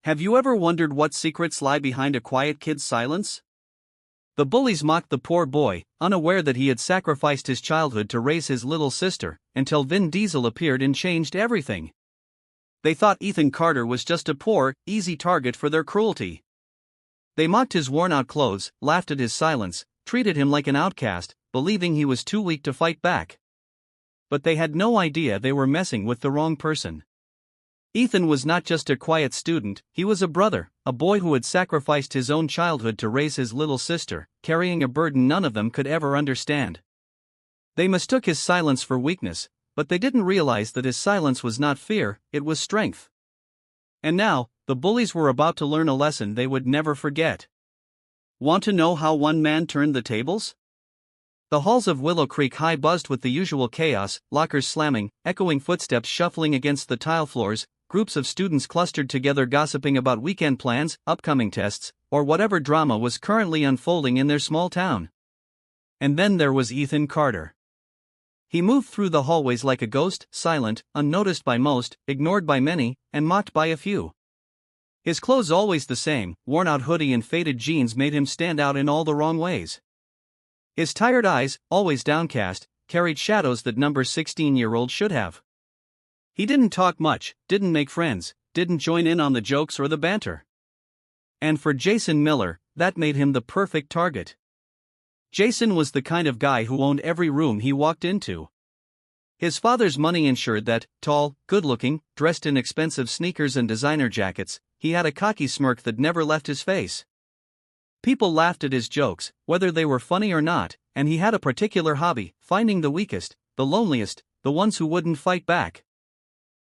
Have you ever wondered what secrets lie behind a quiet kid's silence? The bullies mocked the poor boy, unaware that he had sacrificed his childhood to raise his little sister, until Vin Diesel appeared and changed everything. They thought Ethan Carter was just a poor, easy target for their cruelty. They mocked his worn-out clothes, laughed at his silence, treated him like an outcast, believing he was too weak to fight back. But they had no idea they were messing with the wrong person. Ethan was not just a quiet student, he was a brother, a boy who had sacrificed his own childhood to raise his little sister, carrying a burden none of them could ever understand. They mistook his silence for weakness, but they didn't realize that his silence was not fear, it was strength. And now, the bullies were about to learn a lesson they would never forget. Want to know how one man turned the tables? The halls of Willow Creek High buzzed with the usual chaos, lockers slamming, echoing footsteps shuffling against the tile floors, groups of students clustered together gossiping about weekend plans, upcoming tests, or whatever drama was currently unfolding in their small town. And then there was Ethan Carter. He moved through the hallways like a ghost, silent, unnoticed by most, ignored by many, and mocked by a few. His clothes always the same, worn-out hoodie and faded jeans made him stand out in all the wrong ways. His tired eyes, always downcast, carried shadows that number 16-year-olds should have. He didn't talk much, didn't make friends, didn't join in on the jokes or the banter. And for Jason Miller, that made him the perfect target. Jason was the kind of guy who owned every room he walked into. His father's money ensured that, tall, good-looking, dressed in expensive sneakers and designer jackets, he had a cocky smirk that never left his face. People laughed at his jokes, whether they were funny or not, and he had a particular hobby, finding the weakest, the loneliest, the ones who wouldn't fight back.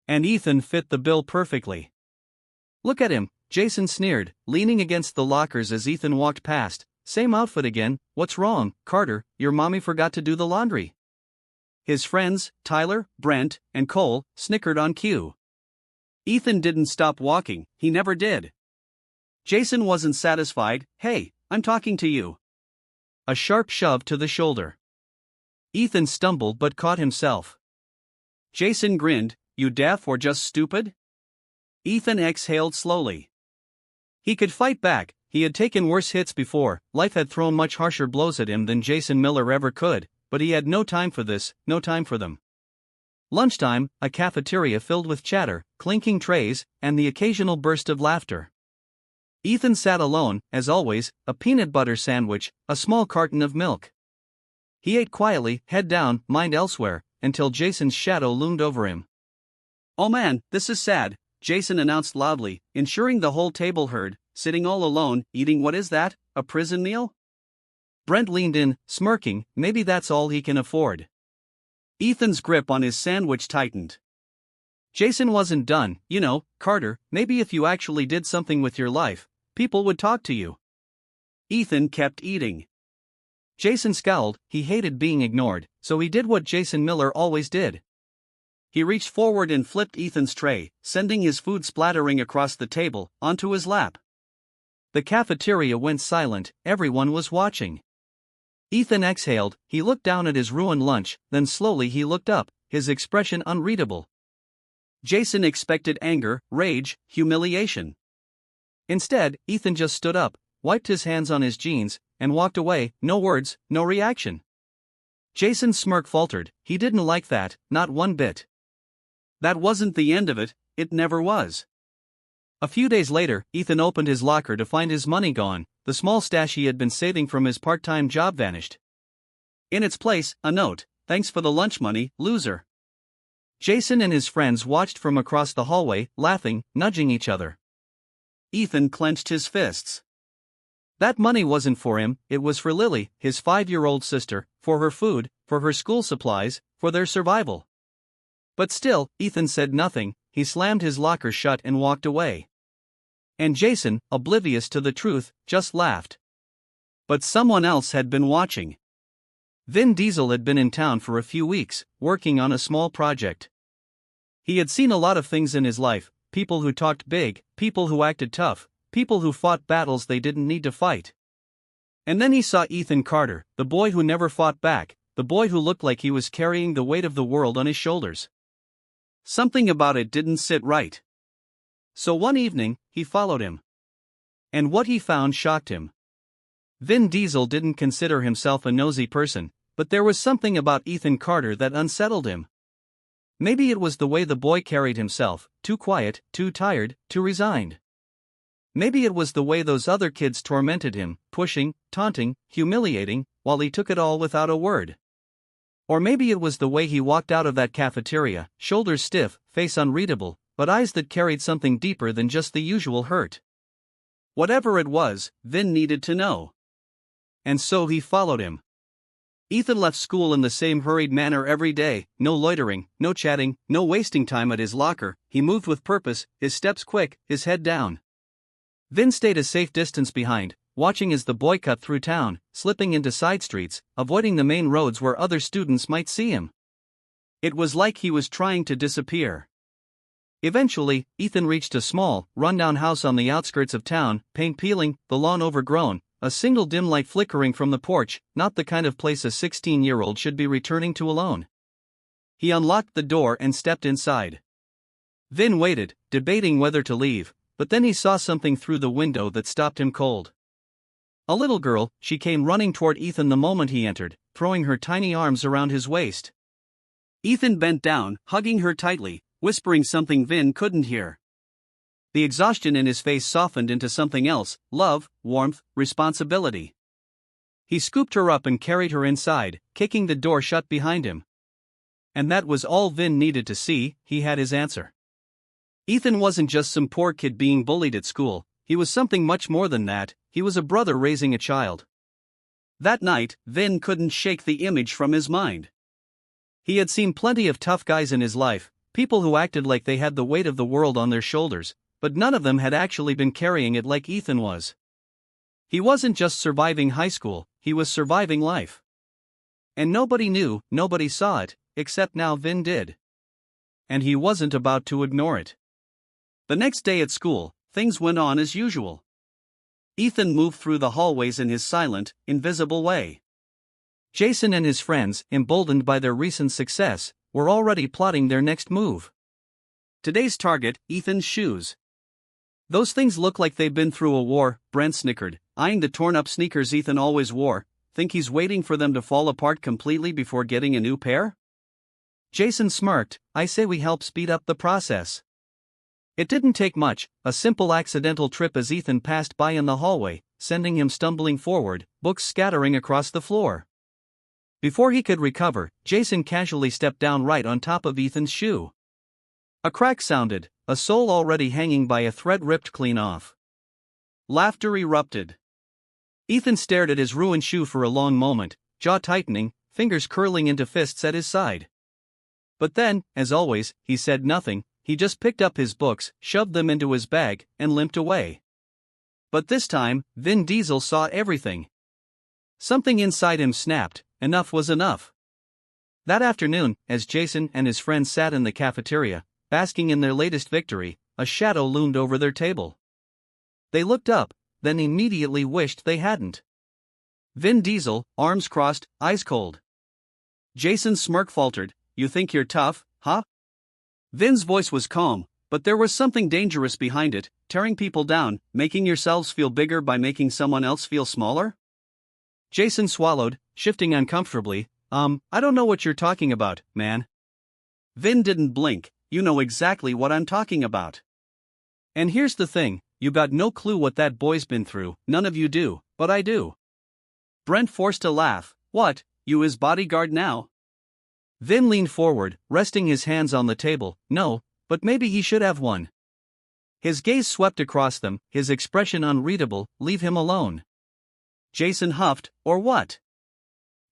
And Ethan fit the bill perfectly. "Look at him," Jason sneered, leaning against the lockers as Ethan walked past. "Same outfit again, what's wrong, Carter, your mommy forgot to do the laundry." His friends, Tyler, Brent, and Cole, snickered on cue. Ethan didn't stop walking, he never did. Jason wasn't satisfied. "Hey, I'm talking to you." A sharp shove to the shoulder. Ethan stumbled but caught himself. Jason grinned. "You deaf or just stupid?" Ethan exhaled slowly. He could fight back, he had taken worse hits before, life had thrown much harsher blows at him than Jason Miller ever could, but he had no time for this, no time for them. Lunchtime, a cafeteria filled with chatter, clinking trays, and the occasional burst of laughter. Ethan sat alone, as always, a peanut butter sandwich, a small carton of milk. He ate quietly, head down, mind elsewhere, until Jason's shadow loomed over him. "Oh man, this is sad," Jason announced loudly, ensuring the whole table heard, "sitting all alone, eating what is that, a prison meal?" Brent leaned in, smirking, maybe that's all he can afford. Ethan's grip on his sandwich tightened. Jason wasn't done. "You know, Carter, maybe if you actually did something with your life, people would talk to you." Ethan kept eating. Jason scowled, he hated being ignored, so he did what Jason Miller always did. He reached forward and flipped Ethan's tray, sending his food splattering across the table, onto his lap. The cafeteria went silent, everyone was watching. Ethan exhaled, he looked down at his ruined lunch, then slowly he looked up, his expression unreadable. Jason expected anger, rage, humiliation. Instead, Ethan just stood up, wiped his hands on his jeans, and walked away, no words, no reaction. Jason's smirk faltered, he didn't like that, not one bit. That wasn't the end of it, it never was. A few days later, Ethan opened his locker to find his money gone, the small stash he had been saving from his part-time job vanished. In its place, a note, "Thanks for the lunch money, loser." Jason and his friends watched from across the hallway, laughing, nudging each other. Ethan clenched his fists. That money wasn't for him, it was for Lily, his 5-year-old sister, for her food, for her school supplies, for their survival. But still, Ethan said nothing, he slammed his locker shut and walked away. And Jason, oblivious to the truth, just laughed. But someone else had been watching. Vin Diesel had been in town for a few weeks, working on a small project. He had seen a lot of things in his life, people who talked big, people who acted tough, people who fought battles they didn't need to fight. And then he saw Ethan Carter, the boy who never fought back, the boy who looked like he was carrying the weight of the world on his shoulders. Something about it didn't sit right. So one evening, he followed him. And what he found shocked him. Vin Diesel didn't consider himself a nosy person, but there was something about Ethan Carter that unsettled him. Maybe it was the way the boy carried himself, too quiet, too tired, too resigned. Maybe it was the way those other kids tormented him, pushing, taunting, humiliating, while he took it all without a word. Or maybe it was the way he walked out of that cafeteria, shoulders stiff, face unreadable, but eyes that carried something deeper than just the usual hurt. Whatever it was, Vin needed to know. And so he followed him. Ethan left school in the same hurried manner every day, no loitering, no chatting, no wasting time at his locker. He moved with purpose, his steps quick, his head down. Vin stayed a safe distance behind, watching as the boy cut through town, slipping into side streets, avoiding the main roads where other students might see him. It was like he was trying to disappear. Eventually, Ethan reached a small, rundown house on the outskirts of town, paint peeling, the lawn overgrown, a single dim light flickering from the porch, not the kind of place a 16-year-old should be returning to alone. He unlocked the door and stepped inside. Vin waited, debating whether to leave, but then he saw something through the window that stopped him cold. A little girl, she came running toward Ethan the moment he entered, throwing her tiny arms around his waist. Ethan bent down, hugging her tightly, whispering something Vin couldn't hear. The exhaustion in his face softened into something else: love, warmth, responsibility. He scooped her up and carried her inside, kicking the door shut behind him. And that was all Vin needed to see. He had his answer. Ethan wasn't just some poor kid being bullied at school, he was something much more than that. He was a brother raising a child. That night, Vin couldn't shake the image from his mind. He had seen plenty of tough guys in his life, people who acted like they had the weight of the world on their shoulders, but none of them had actually been carrying it like Ethan was. He wasn't just surviving high school, he was surviving life. And nobody knew, nobody saw it, except now Vin did. And he wasn't about to ignore it. The next day at school, things went on as usual. Ethan moved through the hallways in his silent, invisible way. Jason and his friends, emboldened by their recent success, were already plotting their next move. Today's target: Ethan's shoes. Those things look like they've been through a war, Brent snickered, eyeing the torn-up sneakers Ethan always wore. Think he's waiting for them to fall apart completely before getting a new pair? Jason smirked. I say we help speed up the process. It didn't take much, a simple accidental trip as Ethan passed by in the hallway, sending him stumbling forward, books scattering across the floor. Before he could recover, Jason casually stepped down right on top of Ethan's shoe. A crack sounded, a sole already hanging by a thread ripped clean off. Laughter erupted. Ethan stared at his ruined shoe for a long moment, jaw tightening, fingers curling into fists at his side. But then, as always, he said nothing. He just picked up his books, shoved them into his bag, and limped away. But this time, Vin Diesel saw everything. Something inside him snapped. Enough was enough. That afternoon, as Jason and his friends sat in the cafeteria, basking in their latest victory, a shadow loomed over their table. They looked up, then immediately wished they hadn't. Vin Diesel, arms crossed, eyes cold. Jason's smirk faltered. You think you're tough, huh? Vin's voice was calm, but there was something dangerous behind it: tearing people down, making yourselves feel bigger by making someone else feel smaller? Jason swallowed, shifting uncomfortably. I don't know what you're talking about, man. Vin didn't blink. You know exactly what I'm talking about. And here's the thing, you got no clue what that boy's been through. None of you do, but I do. Brent forced a laugh. What, you his bodyguard now? Vin leaned forward, resting his hands on the table. No, but maybe he should have one. His gaze swept across them, his expression unreadable. Leave him alone. Jason huffed. Or what?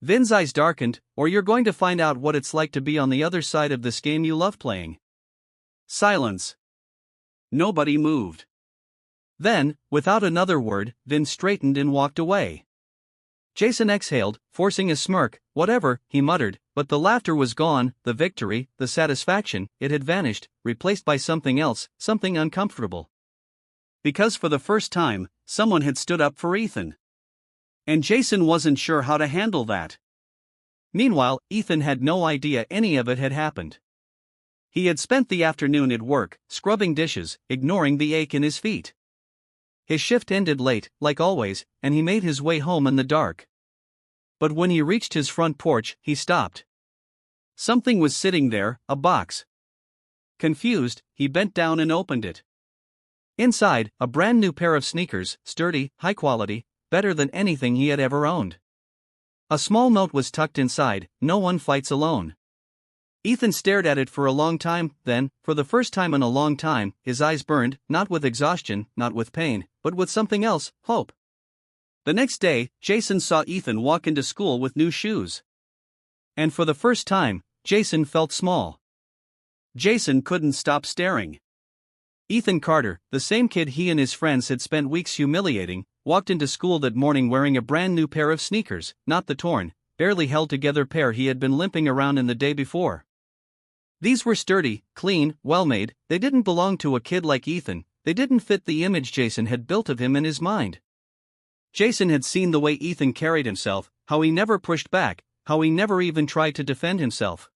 Vin's eyes darkened. Or you're going to find out what it's like to be on the other side of this game you love playing. Silence. Nobody moved. Then, without another word, Vin straightened and walked away. Jason exhaled, forcing a smirk. Whatever, he muttered, but the laughter was gone, the victory, the satisfaction, it had vanished, replaced by something else, something uncomfortable. Because for the first time, someone had stood up for Ethan. And Jason wasn't sure how to handle that. Meanwhile, Ethan had no idea any of it had happened. He had spent the afternoon at work, scrubbing dishes, ignoring the ache in his feet. His shift ended late, like always, and he made his way home in the dark. But when he reached his front porch, he stopped. Something was sitting there, a box. Confused, he bent down and opened it. Inside, a brand new pair of sneakers, sturdy, high quality, better than anything he had ever owned. A small note was tucked inside, "No one fights alone." Ethan stared at it for a long time, then, for the first time in a long time, his eyes burned, not with exhaustion, not with pain, but with something else, hope. The next day, Jason saw Ethan walk into school with new shoes. And for the first time, Jason felt small. Jason couldn't stop staring. Ethan Carter, the same kid he and his friends had spent weeks humiliating, walked into school that morning wearing a brand new pair of sneakers, not the torn, barely held together pair he had been limping around in the day before. These were sturdy, clean, well-made. They didn't belong to a kid like Ethan. They didn't fit the image Jason had built of him in his mind. Jason had seen the way Ethan carried himself, how he never pushed back, how he never even tried to defend himself.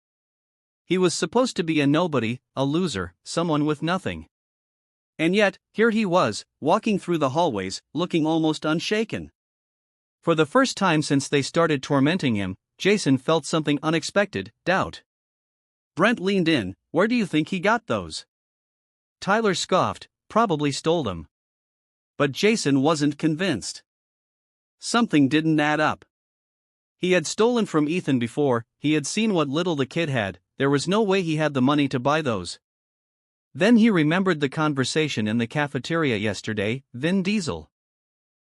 He was supposed to be a nobody, a loser, someone with nothing. And yet, here he was, walking through the hallways, looking almost unshaken. For the first time since they started tormenting him, Jason felt something unexpected, doubt. Brent leaned in. "Where do you think he got those?" Tyler scoffed, "Probably stole them." But Jason wasn't convinced. Something didn't add up. He had stolen from Ethan before, he had seen what little the kid had, there was no way he had the money to buy those. Then he remembered the conversation in the cafeteria yesterday, Vin Diesel.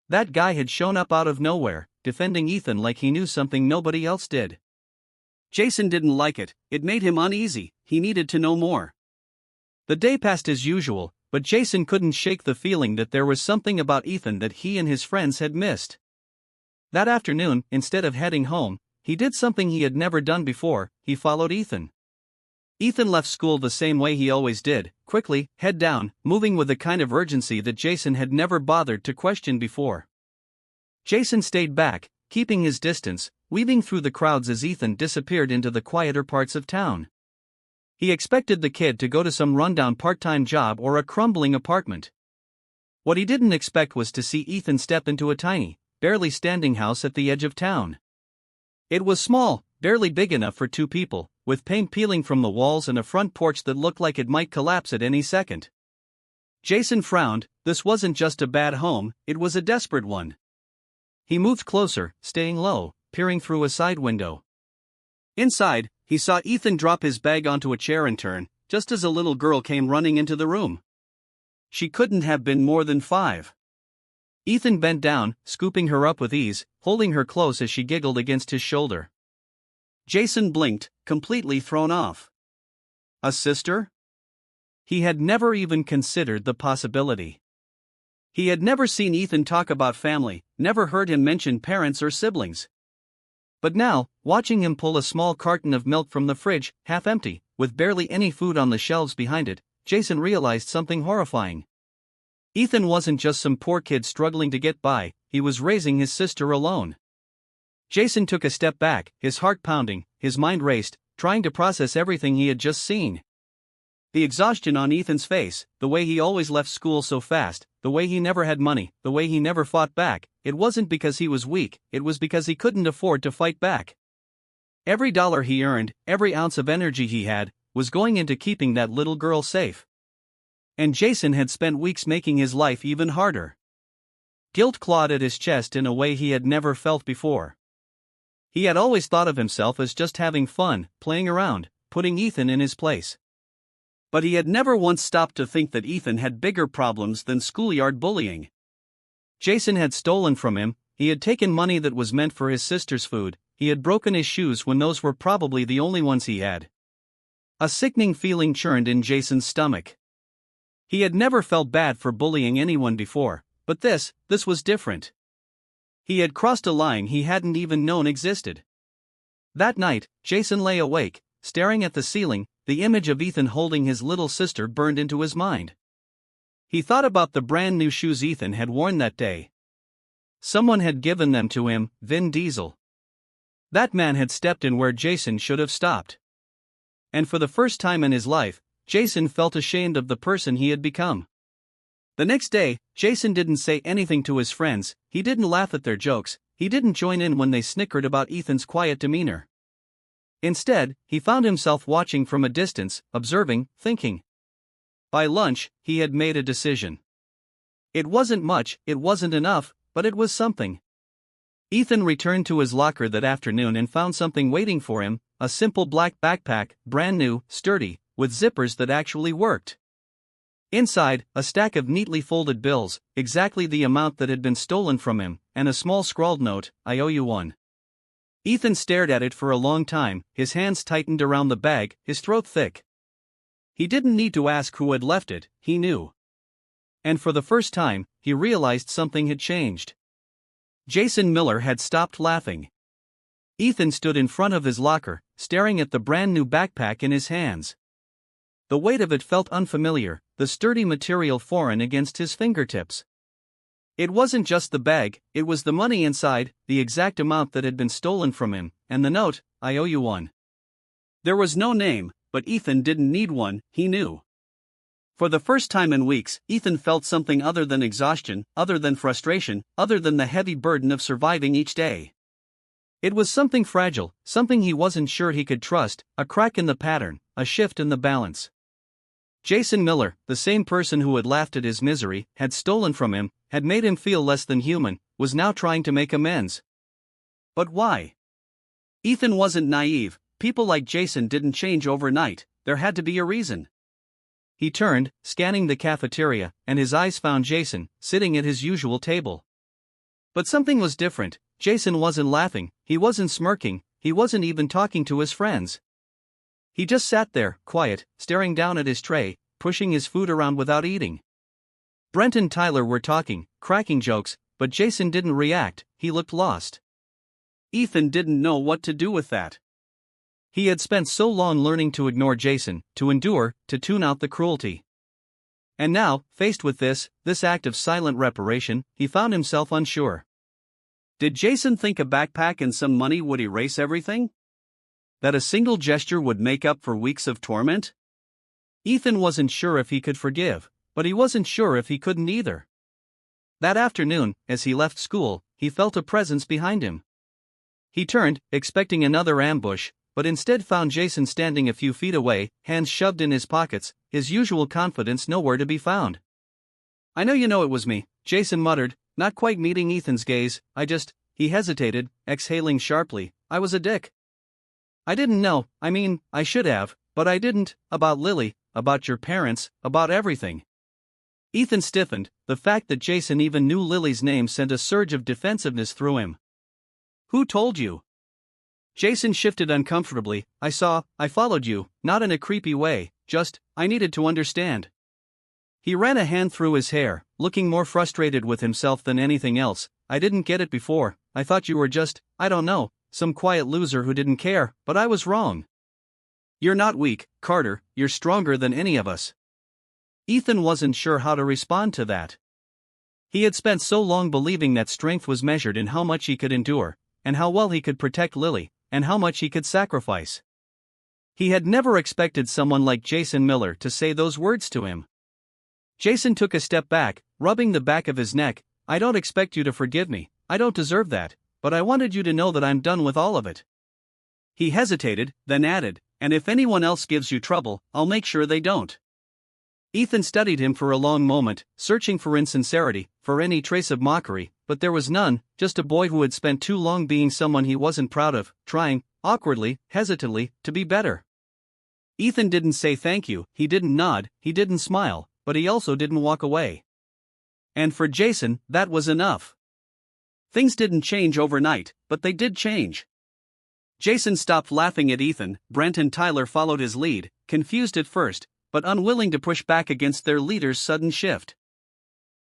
That guy had shown up out of nowhere, defending Ethan like he knew something nobody else did. Jason didn't like it, it made him uneasy, he needed to know more. The day passed as usual, but Jason couldn't shake the feeling that there was something about Ethan that he and his friends had missed. That afternoon, instead of heading home, he did something he had never done before, he followed Ethan. Ethan left school the same way he always did, quickly, head down, moving with the kind of urgency that Jason had never bothered to question before. Jason stayed back, keeping his distance, weaving through the crowds as Ethan disappeared into the quieter parts of town. He expected the kid to go to some rundown part-time job or a crumbling apartment. What he didn't expect was to see Ethan step into a tiny, barely standing house at the edge of town. It was small, barely big enough for two people, with paint peeling from the walls and a front porch that looked like it might collapse at any second. Jason frowned. This wasn't just a bad home, it was a desperate one. He moved closer, staying low, peering through a side window. Inside, he saw Ethan drop his bag onto a chair and turn, just as a little girl came running into the room. She couldn't have been more than 5. Ethan bent down, scooping her up with ease, holding her close as she giggled against his shoulder. Jason blinked, completely thrown off. A sister? He had never even considered the possibility. He had never seen Ethan talk about family, never heard him mention parents or siblings. But now, watching him pull a small carton of milk from the fridge, half empty, with barely any food on the shelves behind it, Jason realized something horrifying. Ethan wasn't just some poor kid struggling to get by, he was raising his sister alone. Jason took a step back, his heart pounding, his mind raced, trying to process everything he had just seen. The exhaustion on Ethan's face, the way he always left school so fast, the way he never had money, the way he never fought back, it wasn't because he was weak, it was because he couldn't afford to fight back. Every dollar he earned, every ounce of energy he had, was going into keeping that little girl safe. And Jason had spent weeks making his life even harder. Guilt clawed at his chest in a way he had never felt before. He had always thought of himself as just having fun, playing around, putting Ethan in his place. But he had never once stopped to think that Ethan had bigger problems than schoolyard bullying. Jason had stolen from him, he had taken money that was meant for his sister's food, he had broken his shoes when those were probably the only ones he had. A sickening feeling churned in Jason's stomach. He had never felt bad for bullying anyone before, but this was different. He had crossed a line he hadn't even known existed. That night, Jason lay awake, staring at the ceiling, the image of Ethan holding his little sister burned into his mind. He thought about the brand new shoes Ethan had worn that day. Someone had given them to him, Vin Diesel. That man had stepped in where Jason should have stopped. And for the first time in his life, Jason felt ashamed of the person he had become. The next day, Jason didn't say anything to his friends, he didn't laugh at their jokes, he didn't join in when they snickered about Ethan's quiet demeanor. Instead, he found himself watching from a distance, observing, thinking. By lunch, he had made a decision. It wasn't much, it wasn't enough, but it was something. Ethan returned to his locker that afternoon and found something waiting for him, a simple black backpack, brand new, sturdy, with zippers that actually worked. Inside, a stack of neatly folded bills, exactly the amount that had been stolen from him, and a small scrawled note, "I owe you one." Ethan stared at it for a long time, his hands tightened around the bag, his throat thick. He didn't need to ask who had left it, he knew. And for the first time, he realized something had changed. Jason Miller had stopped laughing. Ethan stood in front of his locker, staring at the brand new backpack in his hands. The weight of it felt unfamiliar, the sturdy material foreign against his fingertips. It wasn't just the bag, it was the money inside, the exact amount that had been stolen from him, and the note, "I owe you one." There was no name, but Ethan didn't need one, he knew. For the first time in weeks, Ethan felt something other than exhaustion, other than frustration, other than the heavy burden of surviving each day. It was something fragile, something he wasn't sure he could trust, a crack in the pattern, a shift in the balance. Jason Miller, the same person who had laughed at his misery, had stolen from him, had made him feel less than human, was now trying to make amends. But why? Ethan wasn't naive, people like Jason didn't change overnight, there had to be a reason. He turned, scanning the cafeteria, and his eyes found Jason, sitting at his usual table. But something was different. Jason wasn't laughing, he wasn't smirking, he wasn't even talking to his friends. He just sat there, quiet, staring down at his tray, pushing his food around without eating. Brent and Tyler were talking, cracking jokes, but Jason didn't react, he looked lost. Ethan didn't know what to do with that. He had spent so long learning to ignore Jason, to endure, to tune out the cruelty. And now, faced with this act of silent reparation, he found himself unsure. Did Jason think a backpack and some money would erase everything? That a single gesture would make up for weeks of torment? Ethan wasn't sure if he could forgive, but he wasn't sure if he couldn't either. That afternoon, as he left school, he felt a presence behind him. He turned, expecting another ambush, but instead found Jason standing a few feet away, hands shoved in his pockets, his usual confidence nowhere to be found. "I know you know it was me," Jason muttered, not quite meeting Ethan's gaze. He hesitated, exhaling sharply, "I was a dick. I didn't know, I should have, but I didn't, about Lily, about your parents, about everything." Ethan stiffened, the fact that Jason even knew Lily's name sent a surge of defensiveness through him. "Who told you?" Jason shifted uncomfortably. I followed you, not in a creepy way, I needed to understand." He ran a hand through his hair, looking more frustrated with himself than anything else. "I didn't get it before, I thought you were I don't know, some quiet loser who didn't care, but I was wrong." "You're not weak, Carter, you're stronger than any of us." Ethan wasn't sure how to respond to that. He had spent so long believing that strength was measured in how much he could endure, and how well he could protect Lily, and how much he could sacrifice. He had never expected someone like Jason Miller to say those words to him. Jason took a step back, rubbing the back of his neck. "I don't expect you to forgive me, I don't deserve that, but I wanted you to know that I'm done with all of it." He hesitated, then added, "And if anyone else gives you trouble, I'll make sure they don't." Ethan studied him for a long moment, searching for insincerity, for any trace of mockery, but there was none, just a boy who had spent too long being someone he wasn't proud of, trying, awkwardly, hesitantly, to be better. Ethan didn't say thank you, he didn't nod, he didn't smile, but he also didn't walk away. And for Jason, that was enough. Things didn't change overnight, but they did change. Jason stopped laughing at Ethan. Brent and Tyler followed his lead, confused at first, but unwilling to push back against their leader's sudden shift.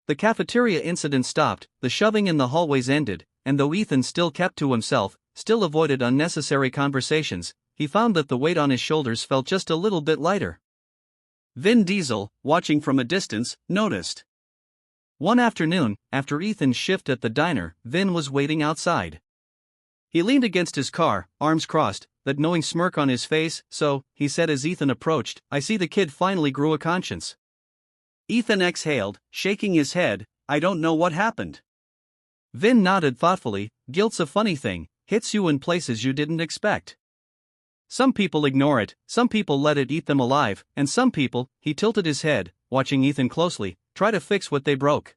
The cafeteria incident stopped, the shoving in the hallways ended, and though Ethan still kept to himself, still avoided unnecessary conversations, he found that the weight on his shoulders felt just a little bit lighter. Vin Diesel, watching from a distance, noticed. One afternoon, after Ethan's shift at the diner, Vin was waiting outside. He leaned against his car, arms crossed, that knowing smirk on his face. "So," he said as Ethan approached, "I see the kid finally grew a conscience." Ethan exhaled, shaking his head, "I don't know what happened." Vin nodded thoughtfully. "Guilt's a funny thing, hits you in places you didn't expect. Some people ignore it, some people let it eat them alive, and some people," he tilted his head, watching Ethan closely, "try to fix what they broke."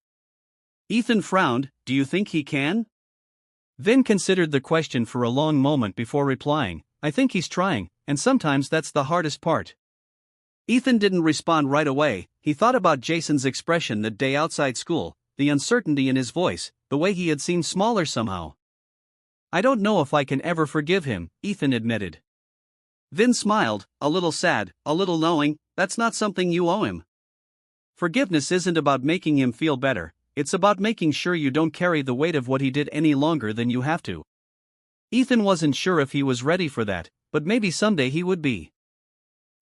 Ethan frowned. "Do you think he can?" Vin considered the question for a long moment before replying, "I think he's trying, and sometimes that's the hardest part." Ethan didn't respond right away. He thought about Jason's expression that day outside school, the uncertainty in his voice, the way he had seemed smaller somehow. "I don't know if I can ever forgive him," Ethan admitted. Vin smiled, a little sad, a little knowing. "That's not something you owe him. Forgiveness isn't about making him feel better, it's about making sure you don't carry the weight of what he did any longer than you have to." Ethan wasn't sure if he was ready for that, but maybe someday he would be.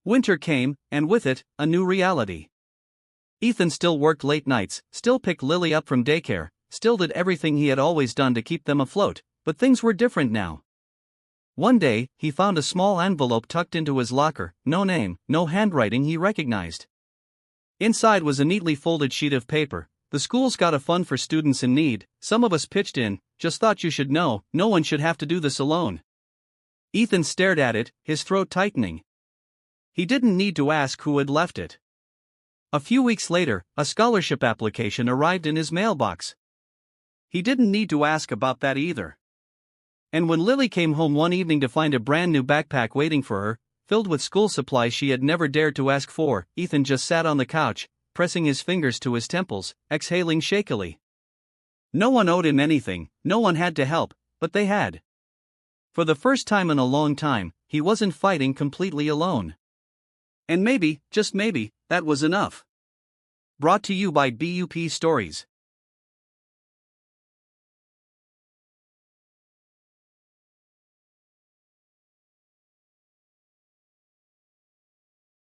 Winter came, and with it, a new reality. Ethan still worked late nights, still picked Lily up from daycare, still did everything he had always done to keep them afloat, but things were different now. One day, he found a small envelope tucked into his locker, no name, no handwriting he recognized. Inside was a neatly folded sheet of paper. "The school's got a fund for students in need, some of us pitched in, just thought you should know, no one should have to do this alone." Ethan stared at it, his throat tightening. He didn't need to ask who had left it. A few weeks later, a scholarship application arrived in his mailbox. He didn't need to ask about that either. And when Lily came home one evening to find a brand new backpack waiting for her, filled with school supplies she had never dared to ask for, Ethan just sat on the couch, pressing his fingers to his temples, exhaling shakily. No one owed him anything, no one had to help, but they had. For the first time in a long time, he wasn't fighting completely alone. And maybe, just maybe, that was enough. Brought to you by BUP Stories.